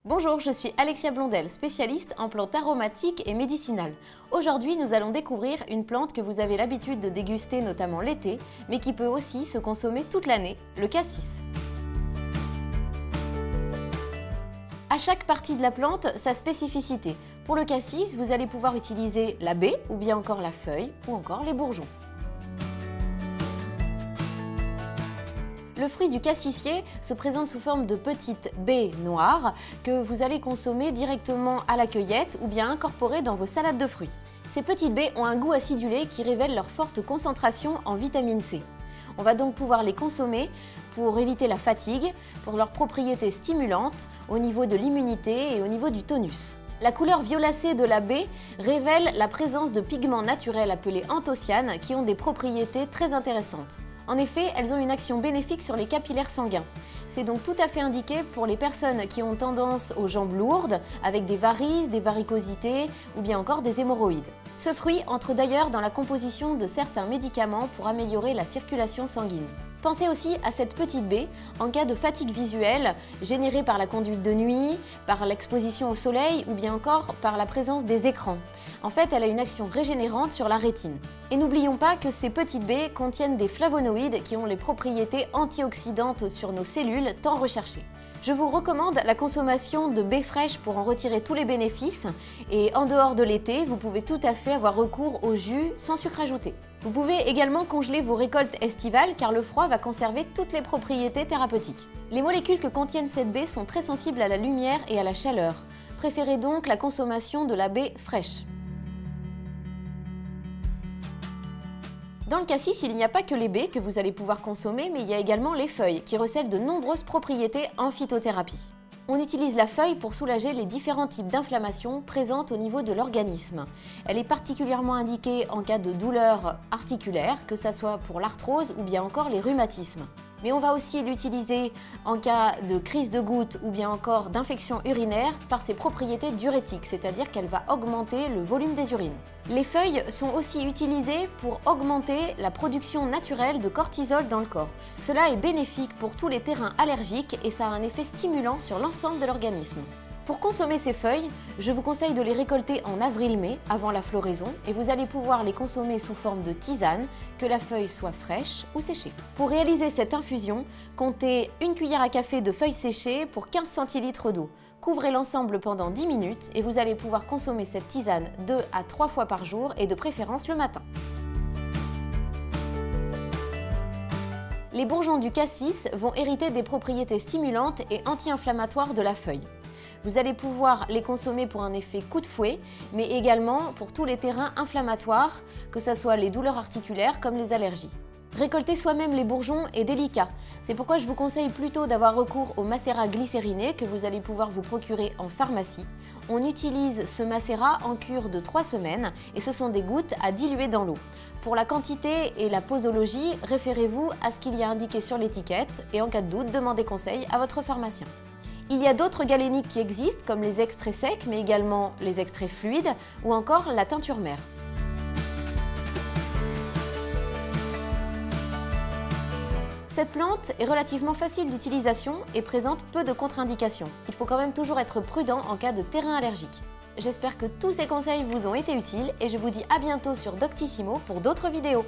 Bonjour, je suis Alexia Blondel, spécialiste en plantes aromatiques et médicinales. Aujourd'hui, nous allons découvrir une plante que vous avez l'habitude de déguster notamment l'été, mais qui peut aussi se consommer toute l'année, le cassis. À chaque partie de la plante, sa spécificité. Pour le cassis, vous allez pouvoir utiliser la baie, ou bien encore la feuille, ou encore les bourgeons. Le fruit du cassissier se présente sous forme de petites baies noires que vous allez consommer directement à la cueillette ou bien incorporer dans vos salades de fruits. Ces petites baies ont un goût acidulé qui révèle leur forte concentration en vitamine C. On va donc pouvoir les consommer pour éviter la fatigue, pour leurs propriétés stimulantes au niveau de l'immunité et au niveau du tonus. La couleur violacée de la baie révèle la présence de pigments naturels appelés anthocyanes qui ont des propriétés très intéressantes. En effet, elles ont une action bénéfique sur les capillaires sanguins. C'est donc tout à fait indiqué pour les personnes qui ont tendance aux jambes lourdes, avec des varices, des varicosités ou bien encore des hémorroïdes. Ce fruit entre d'ailleurs dans la composition de certains médicaments pour améliorer la circulation sanguine. Pensez aussi à cette petite baie en cas de fatigue visuelle générée par la conduite de nuit, par l'exposition au soleil ou bien encore par la présence des écrans. En fait, elle a une action régénérante sur la rétine. Et n'oublions pas que ces petites baies contiennent des flavonoïdes qui ont les propriétés antioxydantes sur nos cellules tant recherchées. Je vous recommande la consommation de baies fraîches pour en retirer tous les bénéfices et en dehors de l'été, vous pouvez tout à fait avoir recours au jus sans sucre ajouté. Vous pouvez également congeler vos récoltes estivales car le froid va conserver toutes les propriétés thérapeutiques. Les molécules que contiennent cette baie sont très sensibles à la lumière et à la chaleur. Préférez donc la consommation de la baie fraîche. Dans le cassis, il n'y a pas que les baies que vous allez pouvoir consommer, mais il y a également les feuilles qui recèlent de nombreuses propriétés en phytothérapie. On utilise la feuille pour soulager les différents types d'inflammations présentes au niveau de l'organisme. Elle est particulièrement indiquée en cas de douleurs articulaires, que ce soit pour l'arthrose ou bien encore les rhumatismes. Mais on va aussi l'utiliser en cas de crise de goutte ou bien encore d'infection urinaire par ses propriétés diurétiques, c'est-à-dire qu'elle va augmenter le volume des urines. Les feuilles sont aussi utilisées pour augmenter la production naturelle de cortisol dans le corps. Cela est bénéfique pour tous les terrains allergiques et ça a un effet stimulant sur l'ensemble de l'organisme. Pour consommer ces feuilles, je vous conseille de les récolter en avril-mai, avant la floraison, et vous allez pouvoir les consommer sous forme de tisane, que la feuille soit fraîche ou séchée. Pour réaliser cette infusion, comptez une cuillère à café de feuilles séchées pour 15 centilitres d'eau. Couvrez l'ensemble pendant 10 minutes et vous allez pouvoir consommer cette tisane 2 à 3 fois par jour et de préférence le matin. Les bourgeons du cassis vont hériter des propriétés stimulantes et anti-inflammatoires de la feuille. Vous allez pouvoir les consommer pour un effet coup de fouet, mais également pour tous les terrains inflammatoires, que ce soit les douleurs articulaires comme les allergies. Récolter soi-même les bourgeons est délicat, c'est pourquoi je vous conseille plutôt d'avoir recours au macérat glycériné que vous allez pouvoir vous procurer en pharmacie. On utilise ce macérat en cure de 3 semaines et ce sont des gouttes à diluer dans l'eau. Pour la quantité et la posologie, référez-vous à ce qu'il y a indiqué sur l'étiquette et en cas de doute, demandez conseil à votre pharmacien. Il y a d'autres galéniques qui existent comme les extraits secs mais également les extraits fluides ou encore la teinture mère. Cette plante est relativement facile d'utilisation et présente peu de contre-indications. Il faut quand même toujours être prudent en cas de terrain allergique. J'espère que tous ces conseils vous ont été utiles et je vous dis à bientôt sur Doctissimo pour d'autres vidéos.